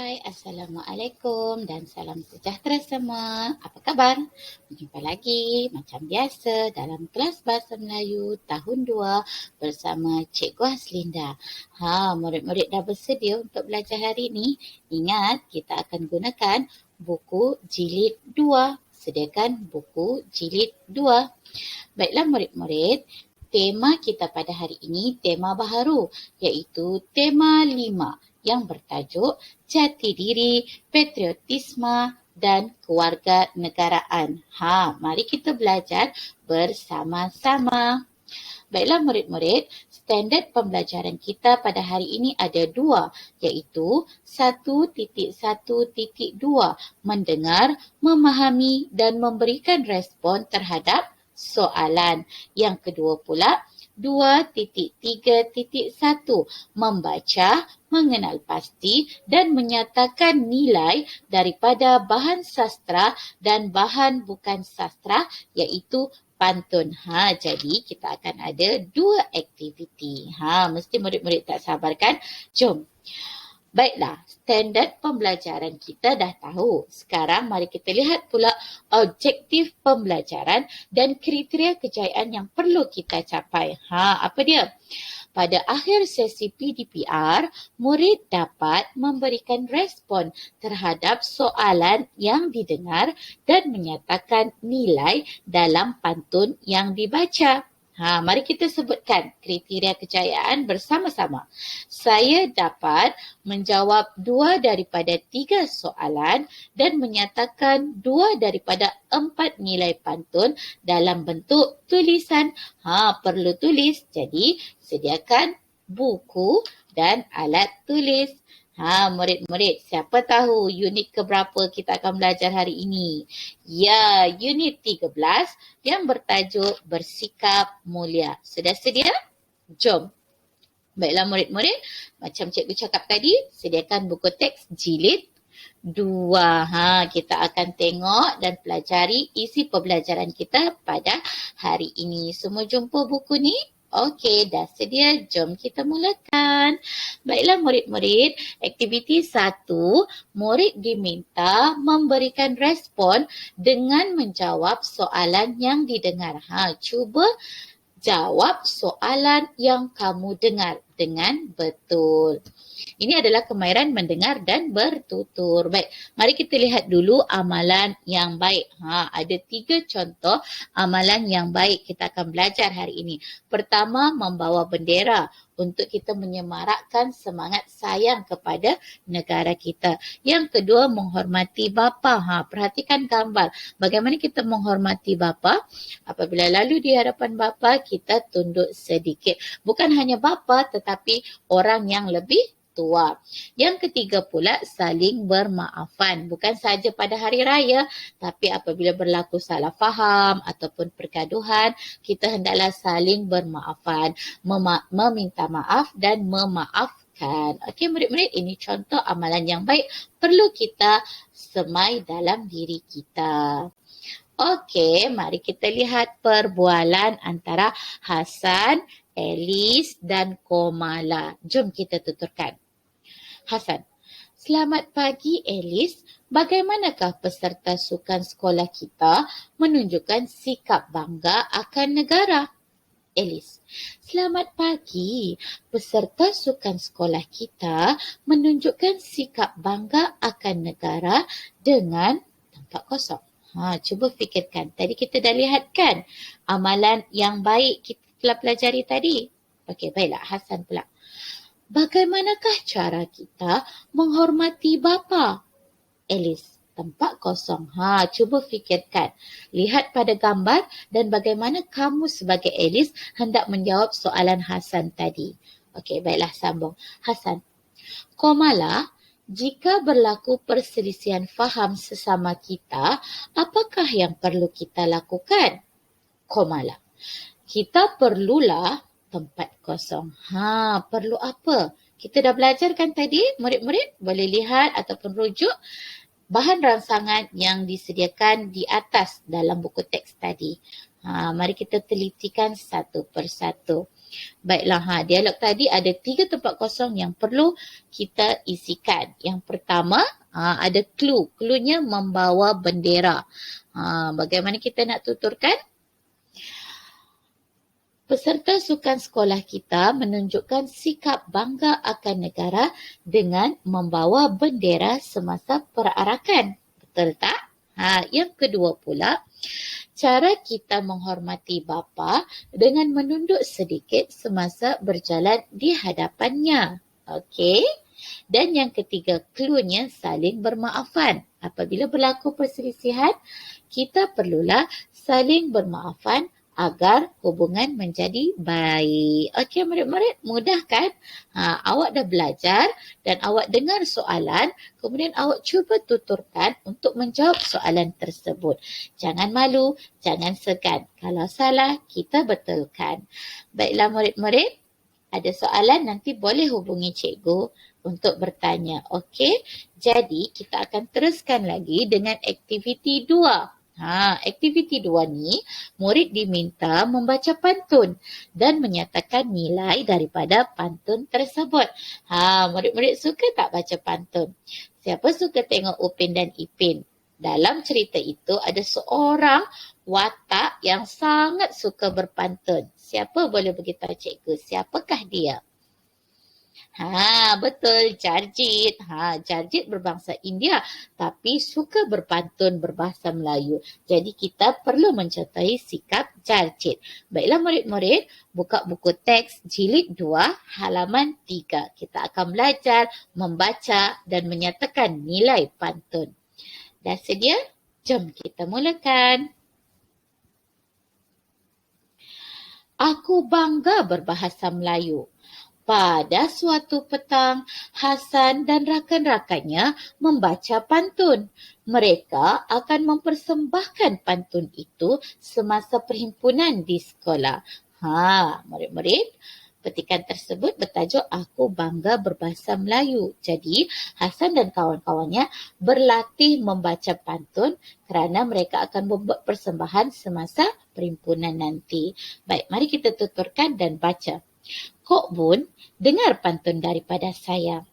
Hai, Assalamualaikum dan salam sejahtera semua. Apa khabar? Berjumpa lagi macam biasa dalam kelas Bahasa Melayu tahun 2 bersama Cikgu Haslinda. Murid-murid dah bersedia untuk belajar hari ini? Ingat, kita akan gunakan buku jilid 2. Sediakan buku jilid 2. Baiklah murid-murid, tema kita pada hari ini tema baharu iaitu tema 5 yang bertajuk Jati Diri, Patriotisme dan Kewarganegaraan. Mari kita belajar bersama-sama. Baiklah murid-murid, standard pembelajaran kita pada hari ini ada 2 iaitu 1.1.2 mendengar, memahami dan memberikan respon terhadap soalan. Yang kedua pula 2.3.1 membaca, mengenal pasti dan menyatakan nilai daripada bahan sastra dan bahan bukan sastra iaitu pantun. Jadi kita akan ada 2 aktiviti. Mesti murid-murid tak sabar kan? Jom. Baiklah, standard pembelajaran kita dah tahu. Sekarang mari kita lihat pula objektif pembelajaran dan kriteria kejayaan yang perlu kita capai. Apa dia? Pada akhir sesi PDPR, murid dapat memberikan respon terhadap soalan yang didengar dan menyatakan nilai dalam pantun yang dibaca. Mari kita sebutkan kriteria kejayaan bersama-sama. Saya dapat menjawab 2 daripada 3 soalan dan menyatakan 2 daripada 4 nilai pantun dalam bentuk tulisan. Perlu tulis, jadi sediakan buku dan alat tulis. Murid-murid, siapa tahu unit keberapa kita akan belajar hari ini? Ya, unit 13 yang bertajuk Bersikap Mulia. Sudah sedia? Jom. Baiklah murid-murid, macam cikgu cakap tadi, sediakan buku teks jilid 2. Kita akan tengok dan pelajari isi pembelajaran kita pada hari ini. Semua jumpa buku ni? Okey, dah sedia. Jom kita mulakan. Baiklah murid-murid, aktiviti 1, murid diminta memberikan respon dengan menjawab soalan yang didengar. Cuba jawab soalan yang kamu dengar dengan betul. Ini adalah kemahiran mendengar dan bertutur. Baik, mari kita lihat dulu amalan yang baik. Ada 3 contoh amalan yang baik kita akan belajar hari ini. Pertama, membawa bendera untuk kita menyemarakkan semangat sayang kepada negara kita. Yang kedua, menghormati bapa. Perhatikan gambar. Bagaimana kita menghormati bapa? Apabila lalu di hadapan bapa, kita tunduk sedikit. Bukan hanya bapa tetapi orang yang lebih tua. Yang ketiga pula, saling bermaafan. Bukan saja pada hari raya, tapi apabila berlaku salah faham ataupun pergaduhan, kita hendaklah saling bermaafan, meminta maaf dan memaafkan. Okey murid-murid, ini contoh amalan yang baik perlu kita semai dalam diri kita. Okey, mari kita lihat perbualan antara Hasan, Alice dan Komala. Jom kita tuturkan. Hasan, selamat pagi Alice. Bagaimanakah peserta sukan sekolah kita menunjukkan sikap bangga akan negara? Alice, selamat pagi. Peserta sukan sekolah kita menunjukkan sikap bangga akan negara dengan tempat kosong. Cuba fikirkan. Tadi kita dah lihat kan amalan yang baik kita telah pelajari tadi. Okey, baiklah. Hasan pula. Bagaimanakah cara kita menghormati bapa? Alice, tempat kosong. Cuba fikirkan. Lihat pada gambar dan bagaimana kamu sebagai Alice hendak menjawab soalan Hasan tadi. Okey, baiklah sambung. Hasan, Komala, jika berlaku perselisihan faham sesama kita, apakah yang perlu kita lakukan? Komala, kita perlulah tempat kosong. Perlu apa? Kita dah belajar kan tadi, murid-murid? Boleh lihat ataupun rujuk bahan rangsangan yang disediakan di atas dalam buku teks tadi. Mari kita telitikan satu persatu. Baiklah, dialog tadi ada 3 tempat kosong yang perlu kita isikan. Yang pertama, ada clue. Cluenya membawa bendera. Bagaimana kita nak tuturkan? Peserta sukan sekolah kita menunjukkan sikap bangga akan negara dengan membawa bendera semasa perarakan. Betul tak? Yang kedua pula, cara kita menghormati bapa dengan menunduk sedikit semasa berjalan di hadapannya. Okey. Dan yang ketiga, cluenya saling bermaafan. Apabila berlaku perselisihan, kita perlulah saling bermaafan agar hubungan menjadi baik. Okey murid-murid, mudah kan? Awak dah belajar dan awak dengar soalan, kemudian awak cuba tuturkan untuk menjawab soalan tersebut. Jangan malu, jangan segan. Kalau salah, kita betulkan. Baiklah murid-murid, ada soalan nanti boleh hubungi cikgu untuk bertanya. Okey, jadi kita akan teruskan lagi dengan aktiviti 2. Aktiviti 2 ni, murid diminta membaca pantun dan menyatakan nilai daripada pantun tersebut. Murid-murid suka tak baca pantun? Siapa suka tengok Upin dan Ipin? Dalam cerita itu ada seorang watak yang sangat suka berpantun. Siapa boleh beritahu cikgu? Siapakah dia? Betul, Jarjit. Jarjit berbangsa India tapi suka berpantun berbahasa Melayu. Jadi kita perlu mencontohi sikap Jarjit. Baiklah murid-murid, buka buku teks jilid 2 halaman 3. Kita akan belajar membaca dan menyatakan nilai pantun. Dah sedia? Jom kita mulakan. Aku bangga berbahasa Melayu. Pada suatu petang, Hasan dan rakan-rakannya membaca pantun. Mereka akan mempersembahkan pantun itu semasa perhimpunan di sekolah. Murid-murid, petikan tersebut bertajuk Aku Bangga Berbahasa Melayu. Jadi, Hasan dan kawan-kawannya berlatih membaca pantun kerana mereka akan membuat persembahan semasa perhimpunan nanti. Baik, mari kita tuturkan dan baca. Kok Bun, dengar pantun daripada saya.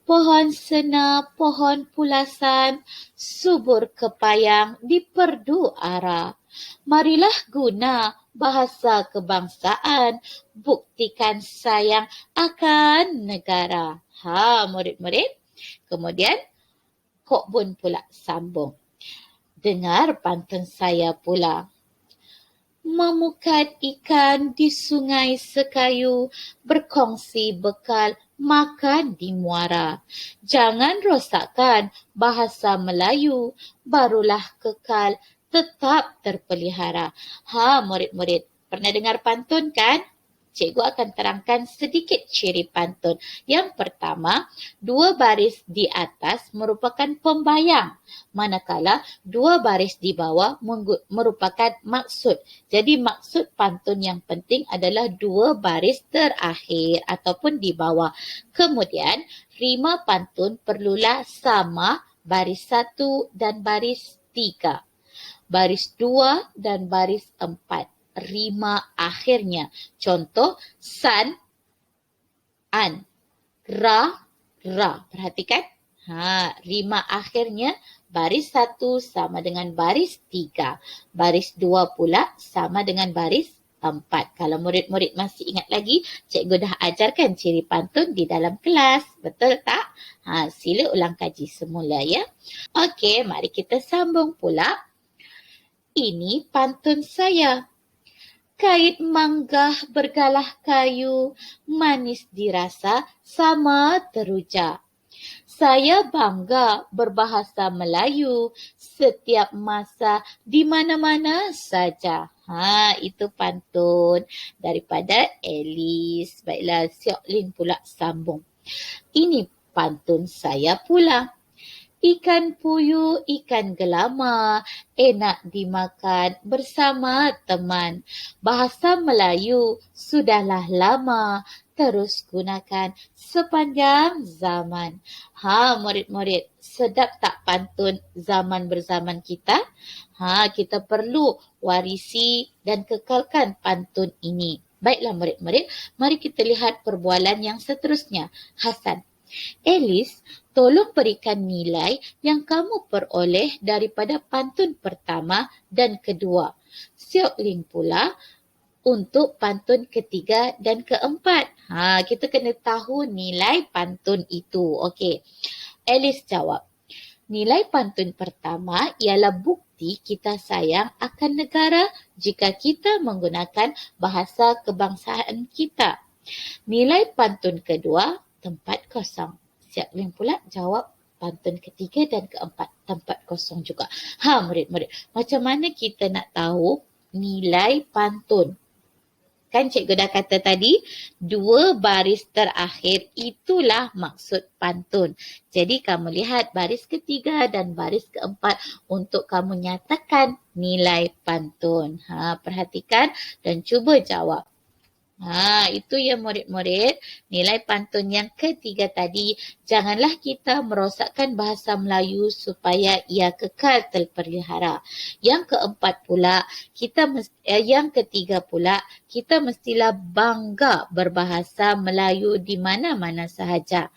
Pohon sena, pohon pulasan, subur kepayang diperdu ara. Marilah guna bahasa kebangsaan, buktikan sayang akan negara. Murid-murid. Kemudian, Kok Bun pula sambung. Dengar pantun saya pula. Memukat ikan di sungai sekayu, berkongsi bekal makan di muara. Jangan rosakkan bahasa Melayu, barulah kekal tetap terpelihara. Murid-murid, pernah dengar pantun kan? Cikgu akan terangkan sedikit ciri pantun. Yang pertama, 2 baris di atas merupakan pembayang, manakala 2 baris di bawah merupakan maksud. Jadi maksud pantun yang penting adalah 2 baris terakhir ataupun di bawah. Kemudian, rima pantun perlulah sama baris 1 dan baris 3, baris 2 dan baris 4. Rima akhirnya. Contoh, san, an, ra, ra. Perhatikan. Rima akhirnya baris 1 sama dengan baris 3. Baris 2 pula sama dengan baris 4. Kalau murid-murid masih ingat lagi, cikgu dah ajarkan ciri pantun di dalam kelas. Betul tak? Sila ulang kaji semula ya. Okey, mari kita sambung pula. Ini pantun saya. Kait manggah bergalah kayu, manis dirasa sama teruja. Saya bangga berbahasa Melayu setiap masa di mana-mana saja. Itu pantun daripada Alice. Baiklah, Siok Lin pula sambung. Ini pantun saya pula. Ikan puyuh, ikan gelama, enak dimakan bersama teman. Bahasa Melayu sudahlah lama, terus gunakan sepanjang zaman. Murid-murid, sedap tak pantun zaman berzaman kita? Kita perlu warisi dan kekalkan pantun ini. Baiklah murid-murid, mari kita lihat perbualan yang seterusnya. Hasan, Alice, tolong berikan nilai yang kamu peroleh daripada pantun pertama dan kedua. Siok Ling pula untuk pantun ketiga dan keempat. Kita kena tahu nilai pantun itu. Okey. Alice jawab, nilai pantun pertama ialah bukti kita sayang akan negara jika kita menggunakan bahasa kebangsaan kita. Nilai pantun kedua, tempat kosong. Siap Ling pula jawab pantun ketiga dan keempat, tempat kosong juga. Murid-murid, macam mana kita nak tahu nilai pantun? Kan cikgu dah kata tadi, 2 baris terakhir itulah maksud pantun. Jadi kamu lihat baris ketiga dan baris keempat untuk kamu nyatakan nilai pantun. Perhatikan dan cuba jawab. Itu ya murid-murid, nilai pantun yang ketiga tadi. Janganlah kita merosakkan bahasa Melayu supaya ia kekal terpelihara. Yang keempat pula, yang ketiga pula, kita mestilah bangga berbahasa Melayu di mana-mana sahaja.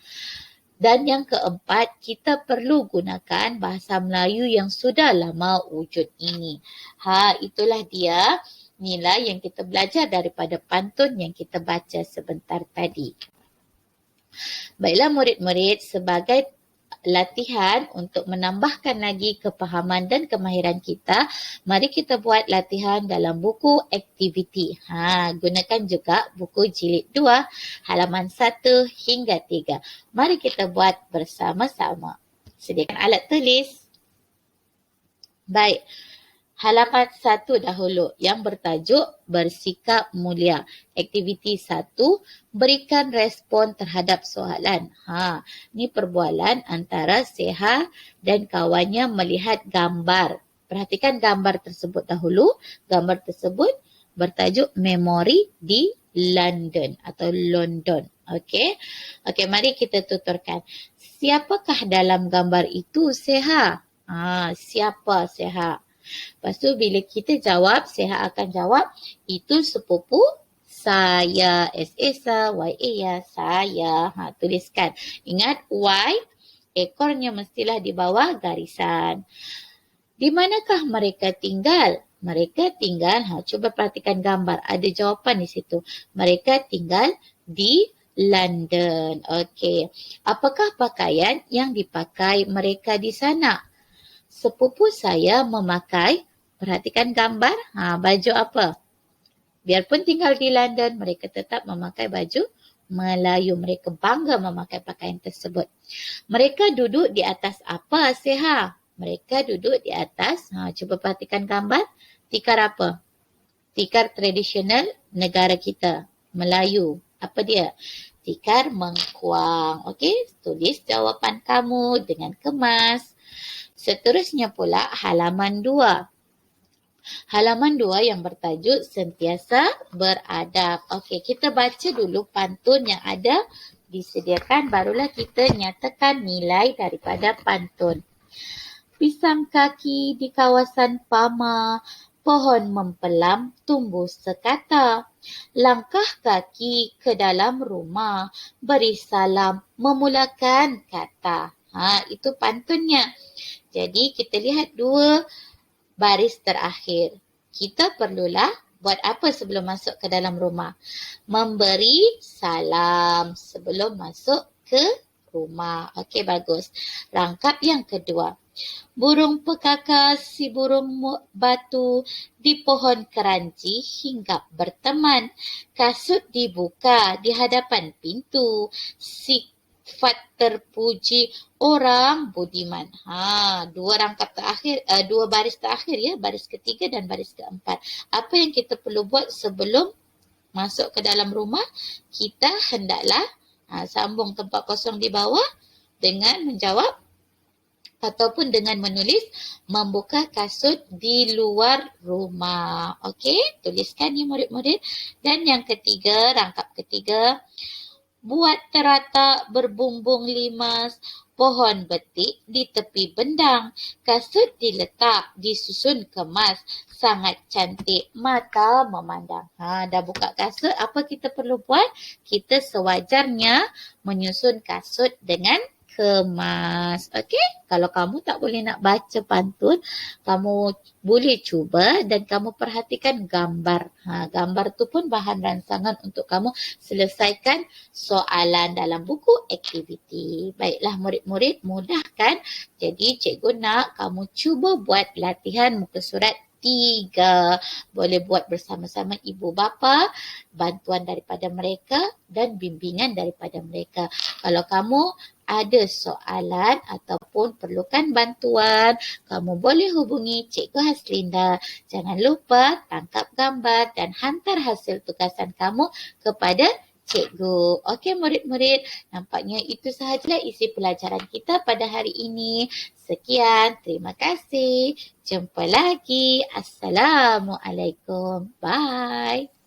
Dan yang keempat, kita perlu gunakan bahasa Melayu yang sudah lama wujud ini. Itulah dia nilai yang kita belajar daripada pantun yang kita baca sebentar tadi. Baiklah murid-murid, sebagai latihan untuk menambahkan lagi kepahaman dan kemahiran kita, mari kita buat latihan dalam buku aktiviti. Gunakan juga buku jilid 2, halaman 1 hingga 3. Mari kita buat bersama-sama. Sediakan alat tulis. Baik. Halaman 1 dahulu yang bertajuk bersikap mulia. Aktiviti 1, berikan respon terhadap soalan. Ni perbualan antara Seha dan kawannya melihat gambar. Perhatikan gambar tersebut dahulu. Gambar tersebut bertajuk Memori di London atau London. Okey, mari kita tuturkan. Siapakah dalam gambar itu, Seha? Siapa Seha? Lepas tu bila kita jawab, Seha akan jawab, itu sepupu saya. S-A-S-A, Y-A ya, saya. Tuliskan. Ingat Y, ekornya mestilah di bawah garisan. Di manakah mereka tinggal? Mereka tinggal, cuba perhatikan gambar. Ada jawapan di situ. Mereka tinggal di London. Okey. Apakah pakaian yang dipakai mereka di sana? Sepupu saya memakai, perhatikan gambar, baju apa? Biarpun tinggal di London, mereka tetap memakai baju Melayu. Mereka bangga memakai pakaian tersebut. Mereka duduk di atas apa, Seha? Mereka duduk di atas, cuba perhatikan gambar, tikar apa? Tikar tradisional negara kita, Melayu. Apa dia? Tikar mengkuang. Okey, tulis jawapan kamu dengan kemas. Seterusnya pula halaman 2. Halaman 2 yang bertajuk sentiasa beradab. Okey, kita baca dulu pantun yang ada disediakan, barulah kita nyatakan nilai daripada pantun. Pisang kaki di kawasan Pama, pohon mempelam tumbuh sekata. Langkah kaki ke dalam rumah, beri salam memulakan kata. Itu pantunnya. Jadi kita lihat 2 baris terakhir. Kita perlulah buat apa sebelum masuk ke dalam rumah? Memberi salam sebelum masuk ke rumah. Okey, bagus. Rangkap yang kedua. Burung pekakas si burung batu di pohon keranji hinggap berteman. Kasut dibuka di hadapan pintu. Sifat terpuji orang budiman. 2 rangkap terakhir, 2 baris terakhir ya, baris ketiga dan baris keempat. Apa yang kita perlu buat sebelum masuk ke dalam rumah? Kita hendaklah sambung tempat kosong di bawah dengan menjawab ataupun dengan menulis membuka kasut di luar rumah. Okey, tuliskan ya murid-murid. Dan yang ketiga, rangkap ketiga, buat teratak berbumbung limas, Pohon betik di tepi bendang. Kasut diletak, disusun kemas. Sangat cantik, mata memandang. Dah buka kasut, apa kita perlu buat? Kita sewajarnya menyusun kasut dengan kemas. Okey? Kalau kamu tak boleh nak baca pantun, kamu boleh cuba dan kamu perhatikan gambar. Gambar tu pun bahan rangsangan untuk kamu selesaikan soalan dalam buku aktiviti. Baiklah murid-murid, mudah kan? Jadi cikgu nak kamu cuba buat latihan muka surat 3. Boleh buat bersama-sama ibu bapa, bantuan daripada mereka dan bimbingan daripada mereka. Kalau kamu ada soalan ataupun perlukan bantuan, kamu boleh hubungi Cikgu Haslinda. Jangan lupa tangkap gambar dan hantar hasil tugasan kamu kepada cikgu. Okey murid-murid, nampaknya itu sahajalah isi pelajaran kita pada hari ini. Sekian, terima kasih. Jumpa lagi. Assalamualaikum. Bye.